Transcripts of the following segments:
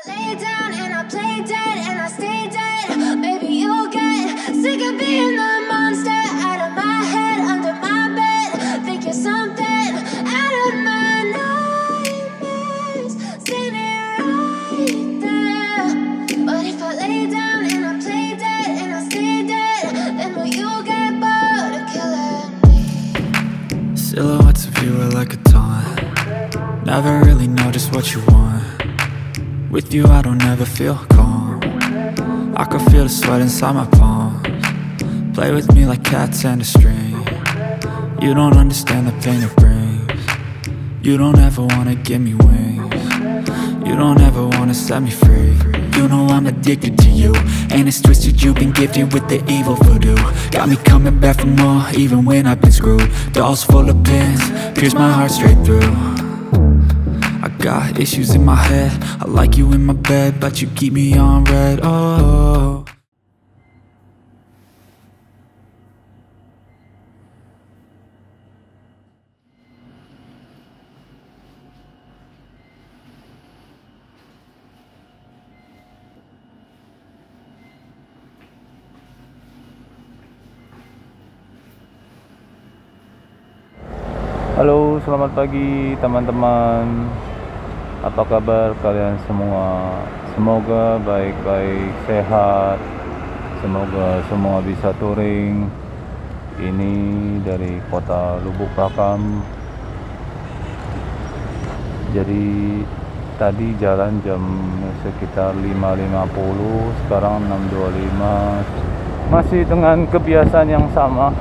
Lay down and I play dead and I stay dead. Maybe you'll get sick of being the monster out of my head, under my bed. Think you're something out of my nightmares, standing right there. But if I lay down and I play dead and I stay dead, then will you get bored of killing me? Silhouettes of you are like a taunt. Never really know just what you want. With you I don't ever feel calm. I can feel the sweat inside my palms. Play with me like cats and a string. You don't understand the pain it brings. You don't ever wanna give me wings. You don't ever wanna set me free. You know I'm addicted to you, and it's twisted, you've been gifted with the evil voodoo. Got me coming back for more, even when I've been screwed. Dolls full of pins, pierce my heart straight through. I got issues in my head, I like you in my bed, but you keep me on red, oh. Halo, selamat pagi teman-teman. Apa kabar kalian semua? Semoga baik-baik, sehat. Semoga semua bisa touring. Ini dari kota Lubuk Pakam. Jadi tadi jalan jam sekitar 5.50, sekarang 6.25. Masih dengan kebiasaan yang sama.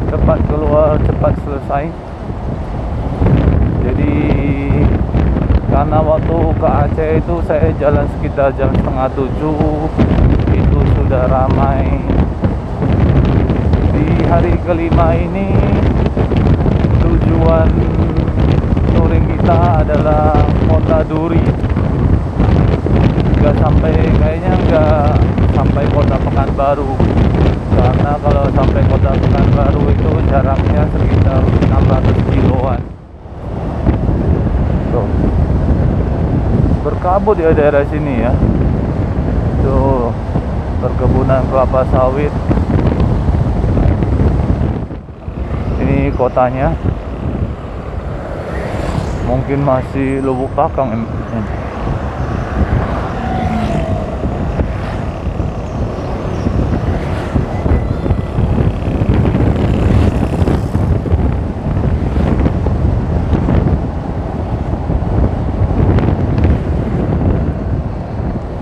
Cepat keluar, cepat selesai. Jadi karena waktu ke Aceh itu saya jalan sekitar jam 6:30, itu sudah ramai. Di hari kelima ini tujuan touring kita adalah Kota Duri. Kayaknya nggak sampai Kota Pekanbaru. Karena kalau sampai Kota Pekanbaru itu jaraknya sekitar 600 kiloan. Tuh, berkabut ya daerah sini ya. Tuh, perkebunan kelapa sawit. Ini kotanya. Mungkin masih Lubuk Pakam.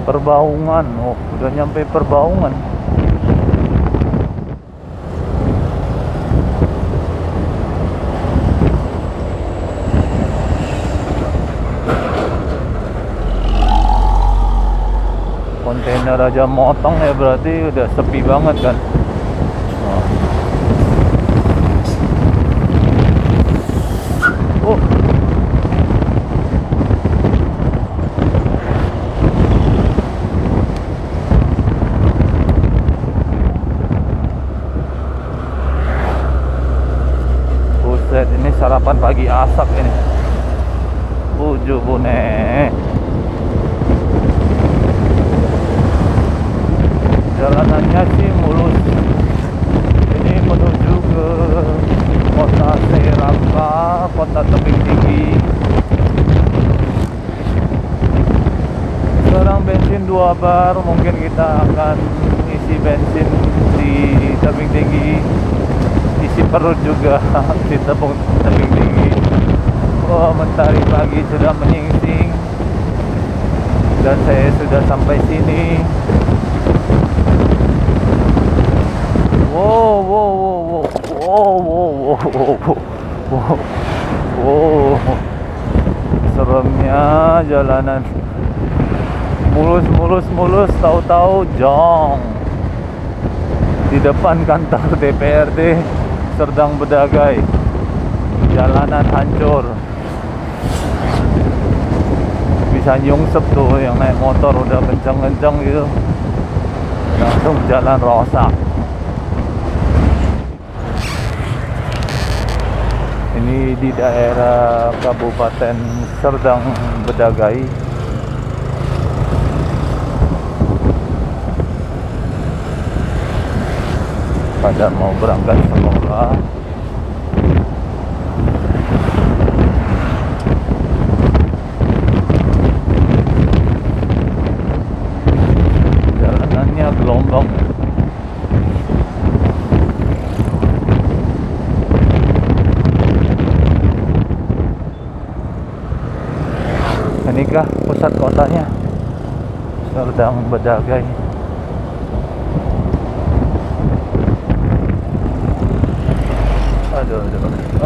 Perbaungan, oh udah nyampe Perbaungan. Kontainer aja motong ya, berarti udah sepi banget kan. Oh. Ini sarapan pagi asap ini. Buju bune. Jalanannya sih mulus. Ini menuju ke Kota Seramka, Kota Tebing Tinggi. Sekarang bensin 2 bar, mungkin kita akan isi bensin di Tebing Tinggi. Isi perut juga di Tebing Tinggi. Oh, mentari pagi sudah menyingsing dan saya sudah sampai sini. Wow, wow, wow, wow, wow, wow, wow, wow. Seremnya jalanan. Mulus, tahu-tahu jong. Di depan kantor DPRD Serdang Bedagai, jalanan hancur. Bisa nyungsep tuh yang naik motor udah kenceng-kenceng gitu, langsung jalan rusak. Ini di daerah Kabupaten Serdang Bedagai. pada mau berangkat sekolah. Jalanannya gelombang. Inikah pusat kotanya, Serdang Bedagai.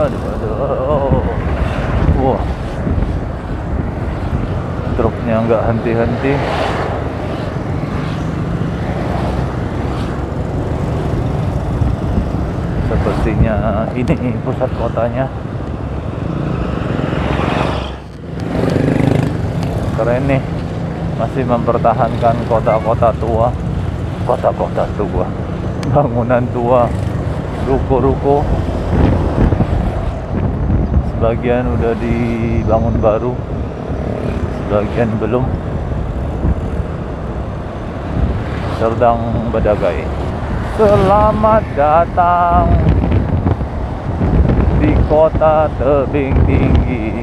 Aduh. Wah, truknya nggak henti-henti. Sepertinya ini pusat kotanya. Keren nih, masih mempertahankan kota-kota tua, bangunan tua, ruko-ruko. Sebagian udah dibangun baru, sebagian belum. Serdang Bedagai. Selamat datang di kota tebing tinggi.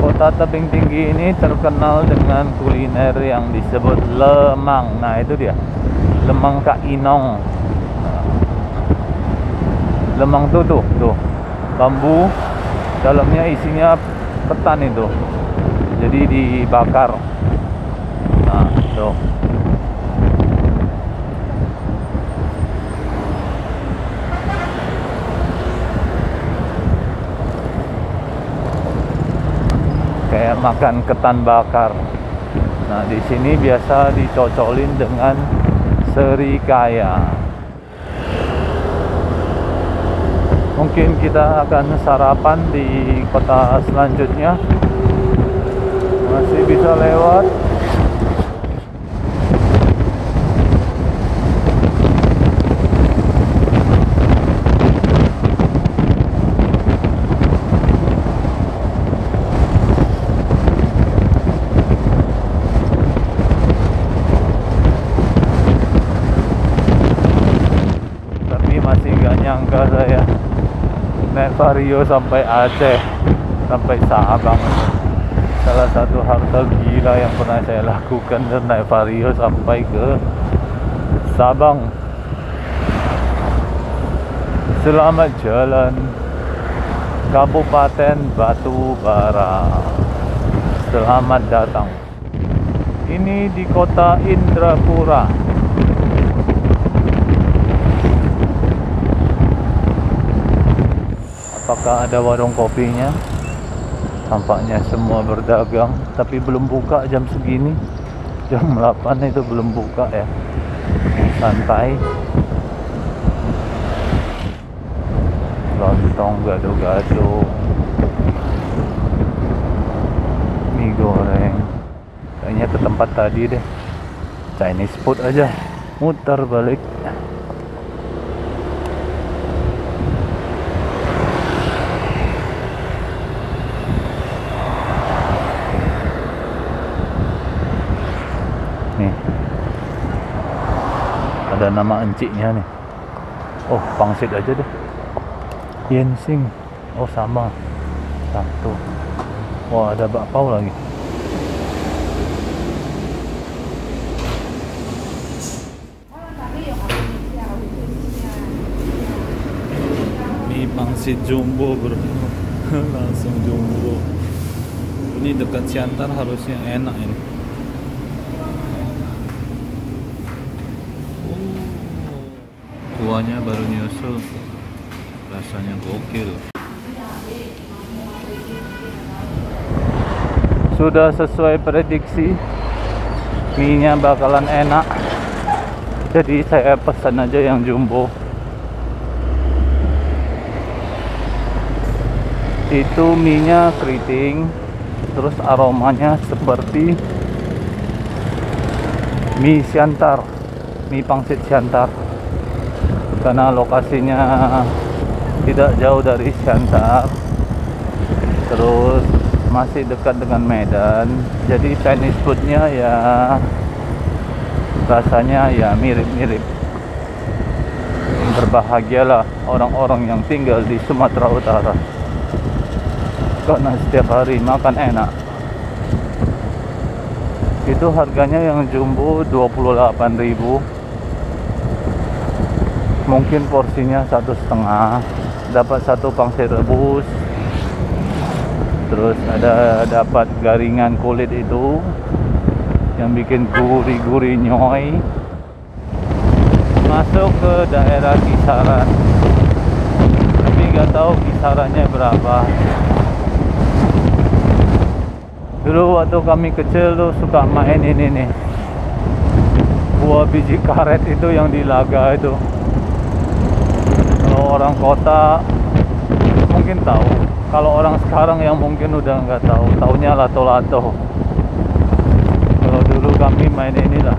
Kota tebing tinggi ini terkenal dengan kuliner yang disebut lemang. Nah itu dia, lemang Kak Inong. Lemang tuh bambu, dalamnya isinya ketan itu, jadi dibakar. Nah tuh, kayak makan ketan bakar. Nah di sini biasa dicocolin dengan serikaya. Mungkin kita akan sarapan di kota selanjutnya. Masih bisa lewat. Tapi masih gak nyangka saya naik Vario sampai Aceh, sampai Sabang. Salah satu hal tergila yang pernah saya lakukan, dan naik Vario sampai ke Sabang. Selamat jalan Kabupaten Batubara. Selamat datang. Ini di kota Indrapura. Apakah ada warung kopinya? Tampaknya semua berdagang, tapi belum buka jam segini. Jam 8 itu belum buka ya. Santai. Lontong, gado-gado, mie goreng. Kayaknya ke tempat tadi deh, Chinese food aja. Muter balik. Nih, ada nama enciknya nih. Oh, pangsit aja deh. Yensing. Oh, sama. Satu. Wah, ada bakpao lagi. Mie pangsit jumbo bro. Langsung jumbo. Ini dekat Siantar, harusnya enak ini. Kuahnya baru nyusul, rasanya gokil. Sudah sesuai prediksi, mie-nya bakalan enak, jadi saya pesan aja yang jumbo. Itu mie-nya keriting, terus aromanya seperti mie Siantar, mie pangsit Siantar. Karena lokasinya tidak jauh dari Siantar, terus masih dekat dengan Medan, jadi Chinese foodnya ya rasanya ya mirip-mirip. Berbahagialah orang-orang yang tinggal di Sumatera Utara karena setiap hari makan enak. Itu harganya yang jumbo 28.000. Mungkin porsinya 1,5, dapat 1 pangsit rebus, terus ada dapat garingan kulit itu yang bikin gurih-gurih nyoy. Masuk ke daerah kisaran, tapi nggak tahu kisarannya berapa. Dulu waktu kami kecil tuh suka main ini nih, buah biji karet itu yang di Laga itu. Kalau orang kota mungkin tahu, kalau orang sekarang yang mungkin udah nggak tahu, taunya lato-lato. Kalau dulu kami main inilah,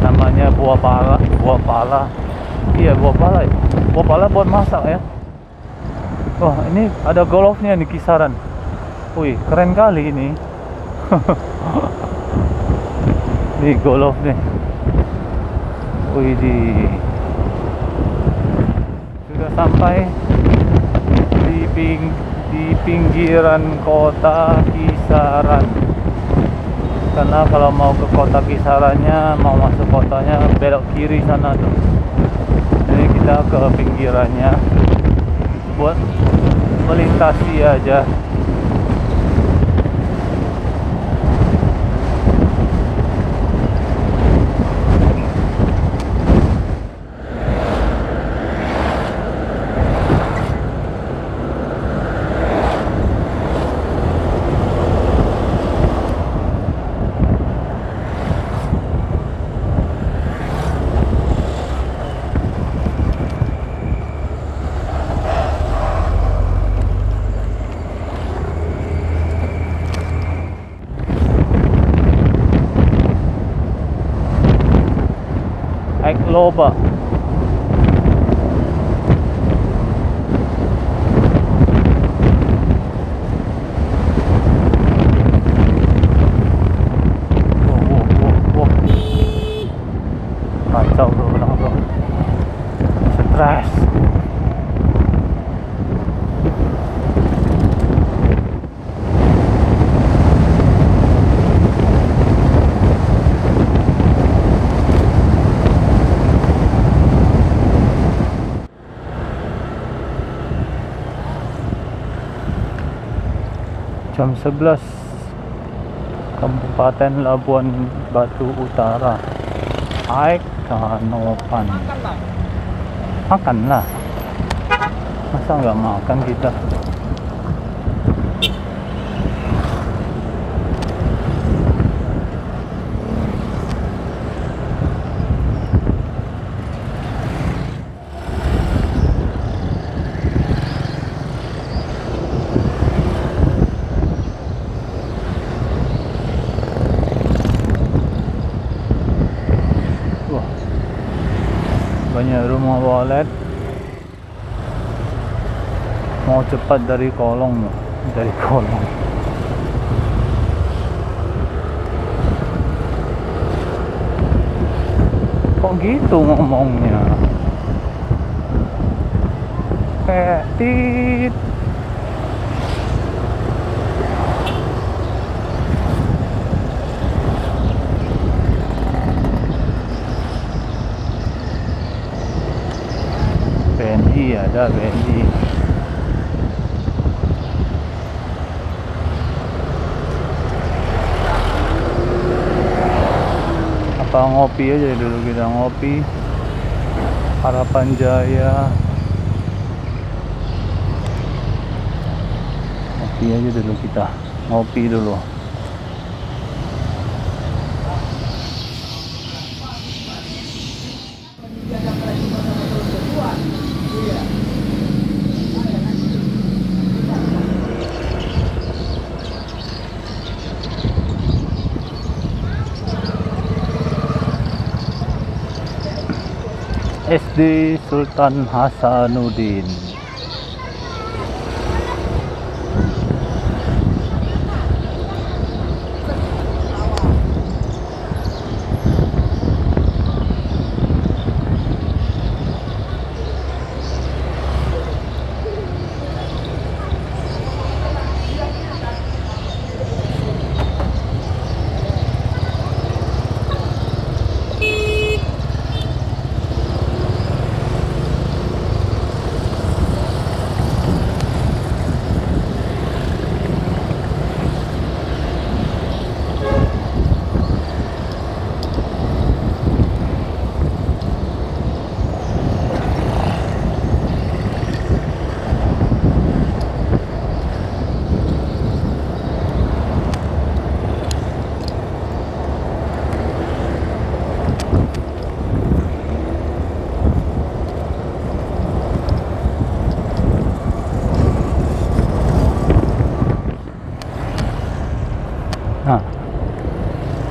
namanya buah pala. Iya, buah pala ya. Buah pala buat masak ya. Wah, ini ada golfnya nih kisaran. Wih, keren kali ini. Nih golf nih. Wih, sudah sampai di pinggiran kota kisaran. Karena kalau mau ke kota kisarannya, mau masuk kotanya belok kiri sana tuh. Jadi kita ke pinggirannya buat melintasi aja. Loba. Kacau tuh orang tuh. Stres. Jam 11, Kabupaten Labuan Batu Utara. Aik Kanopan. Makanlah. Masa nggak makan kita? Banyak rumah walet. Mau cepat dari kolong, dari kolong. Kok gitu ngomongnya? Kayak tit. BNI ada BNI. Apa ngopi aja dulu, kita ngopi. Harapan Jaya. Ngopi aja dulu kita. Ngopi dulu. SD Sultan Hasanuddin.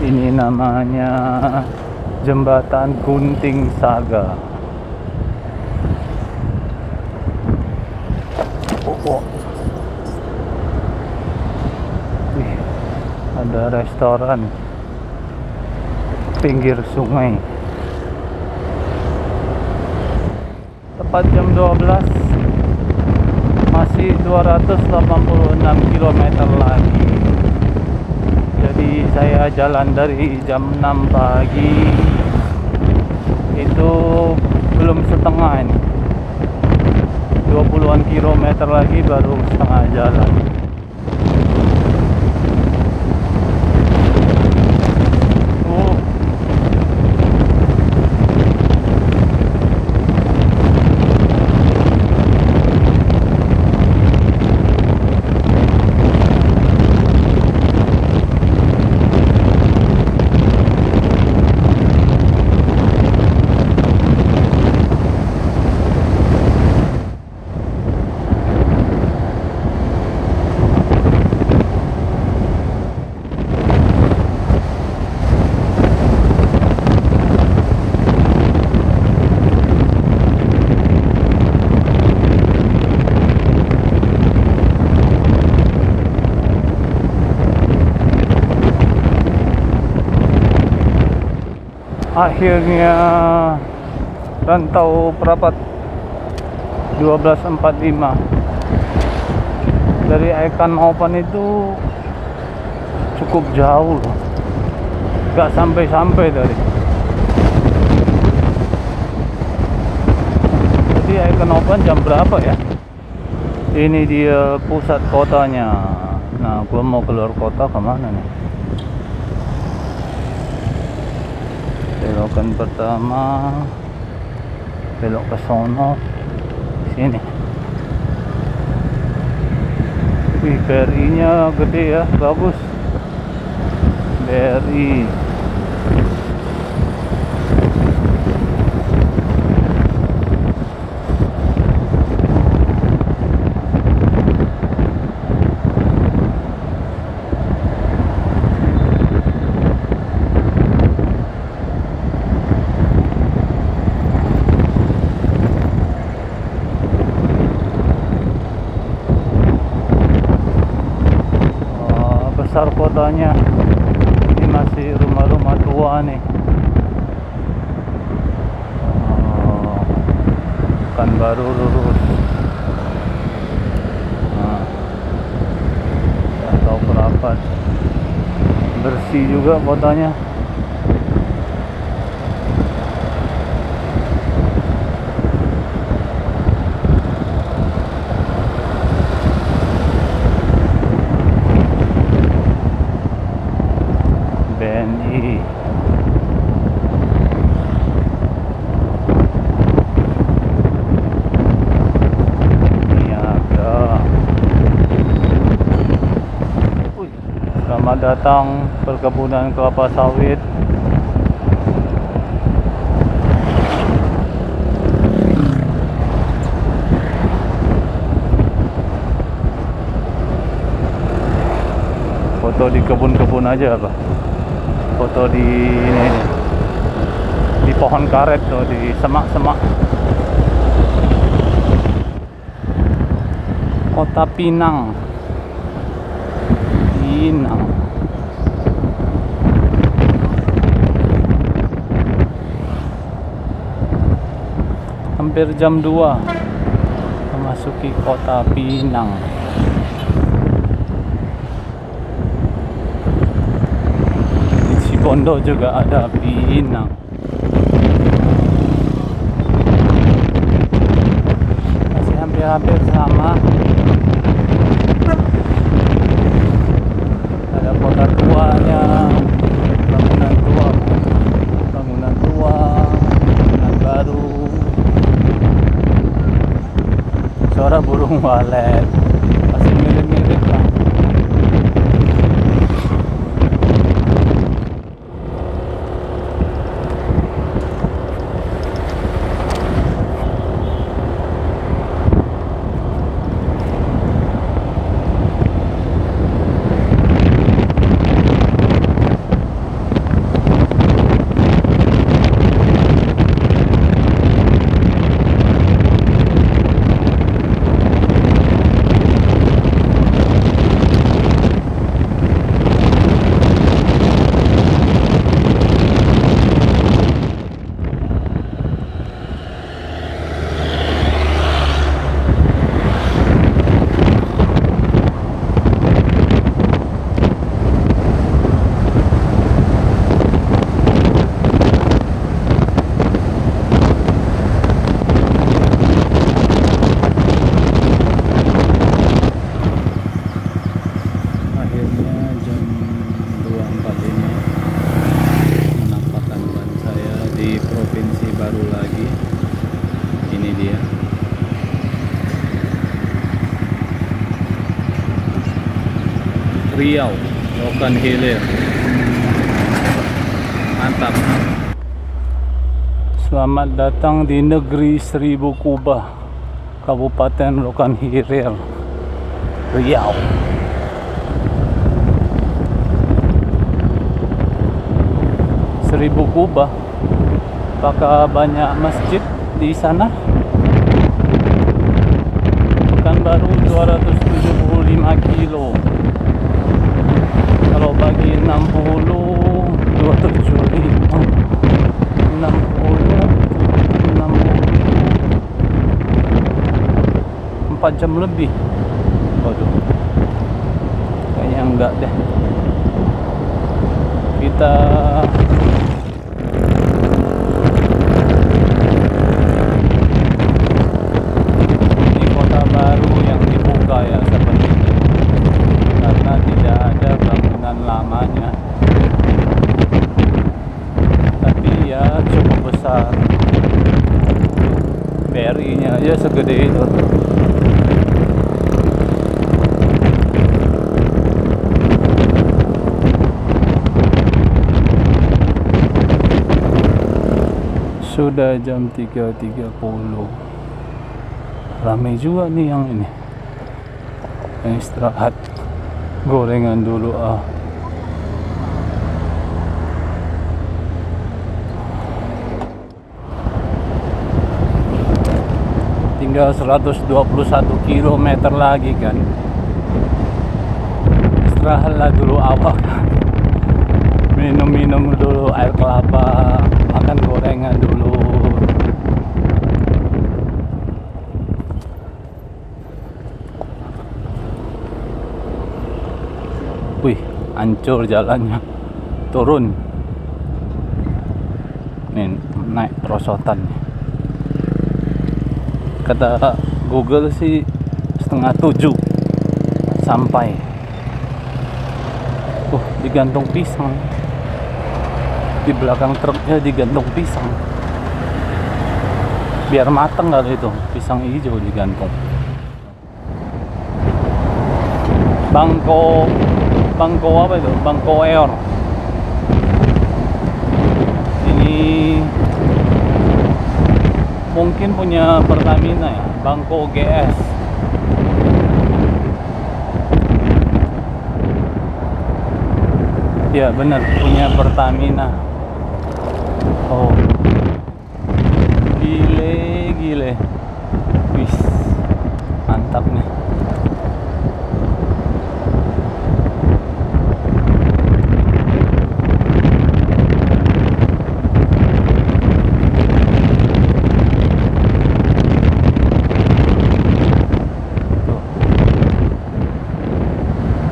Ini namanya Jembatan Gunting Saga. Wih, ada restoran pinggir sungai. Tepat jam 12, masih 286 km lagi. Jadi saya jalan dari jam 6 pagi, itu belum setengah ini, 20-an kilometer lagi baru setengah jalan. Akhirnya Rantau Perapat 1245 dari Ikan Open itu cukup jauh loh, gak sampai-sampai tadi. Jadi Ikan Open jam berapa ya? Ini dia pusat kotanya. Nah, gua mau keluar kota kemana nih? Belokan pertama, belok ke sono, sini. Wih, BRI-nya gede ya, bagus. BRI. Besar kotanya. Ini masih rumah-rumah tua nih. Kan baru lurus. Atau Perapat. Bersih juga kotanya. BNI. Niaga. Selamat datang perkebunan kelapa sawit. Foto di kebun-kebun aja apa? Foto di ini, di pohon karet tuh, di semak-semak. Kota Pinang. Pinang. Hampir jam 2 memasuki Kota Pinang. Bondo juga ada Pinang. Masih hampir-hampir sama. Ada kota tuanya, bangunan tua, bangunan baru. Suara burung walet masih mirip-mirip lah. Riau, Rokan Hilir. Mantap. Selamat datang di negeri Seribu Kubah, Kabupaten Rokan Hilir, Riau. Seribu Kubah, apakah banyak masjid di sana? Pekanbaru 275 kilo. Kalau bagi 60, 275, 60, 4 jam lebih. Waduh, kayaknya enggak deh. Kita di kota baru yang dibuka ya sepertinya, karena tidak ada bangunan lamanya, tapi ya cukup besar. BRI-nya aja segede itu. Sudah jam 3.30. Ramai juga nih yang ini. Yang istirahat. Gorengan dulu ah. Tinggal 121 km lagi kan. Istirahatlah dulu awak. Minum-minum dulu air kelapa, makan gorengan dulu. Wih, hancur jalannya. Turun. Nih, naik perosotan. Kata Google sih 6:30 sampai. Digantung pisang. Di belakang truknya digantung pisang. Biar mateng kali itu, pisang hijau digantung. Bangko apa itu? Bangko Eor. Ini mungkin punya Pertamina ya, Bangko GS. Ya benar, punya Pertamina. Oh, gile. Wis, mantap nih. Tuh.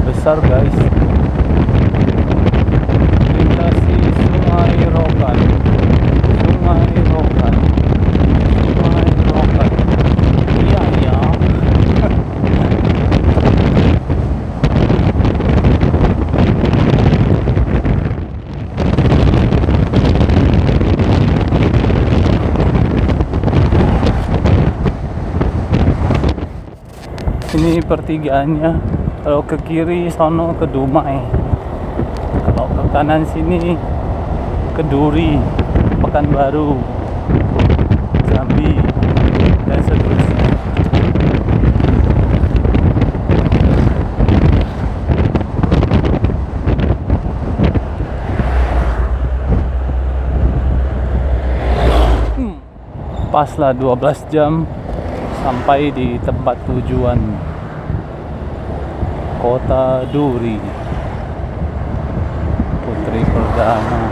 Besar guys. Ini pertigaannya. Kalau ke kiri sono ke Dumai, kalau ke kanan sini ke Duri, Pekanbaru, Jambi, dan seterusnya. Paslah 12 jam sampai di tempat tujuan, Kota Duri, Putri Perdana.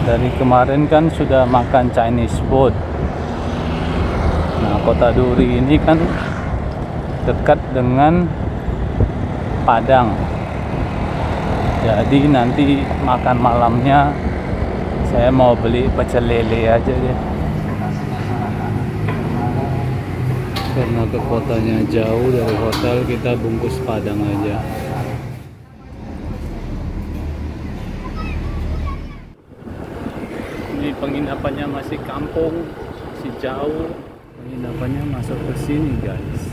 Dari kemarin kan sudah makan Chinese food. Nah, Kota Duri ini kan dekat dengan Padang. Jadi nanti makan malamnya saya mau beli pecel lele aja deh. Karena ke kotanya jauh dari hotel, kita bungkus Padang aja. Ini penginapannya masih kampung, masih jauh. Penginapannya masuk ke sini guys.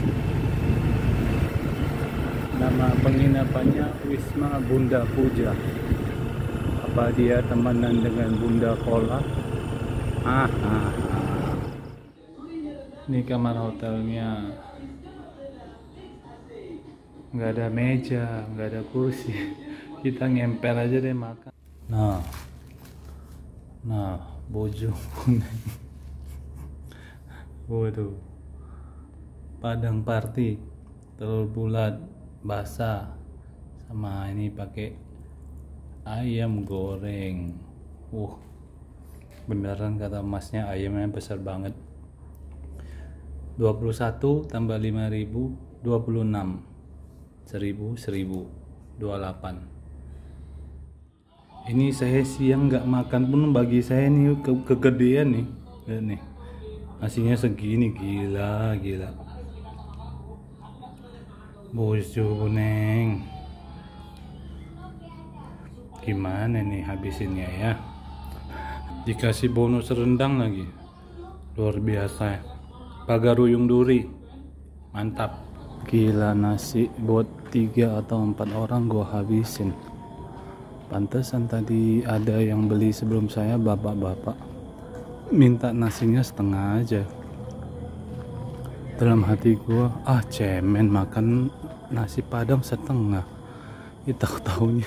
Nama penginapannya Wisma Bunda Puja. Apa dia temanan dengan Bunda Kola? Ini kamar hotelnya. Nggak ada meja, nggak ada kursi. Kita ngempel aja deh makan. Nah, bojong kuning. Waduh, padang party, telur bulat basah, sama ini pakai ayam goreng. Beneran kata masnya, ayamnya besar banget. 21 tambah 5.000 26. 28. Ini saya siang nggak makan pun bagi saya nih kegedean nih. Lihat nih, nasinya segini, gila. Bosjo Neng, gimana nih habisinnya ya? Dikasih bonus rendang lagi, luar biasa. Pagaruyung duri, mantap. Gila, nasi buat 3 atau 4 orang gua habisin. Pantesan tadi ada yang beli sebelum saya, bapak-bapak minta nasinya setengah aja. Dalam hati gua, cemen makan nasi padang setengah. Tahu-taunya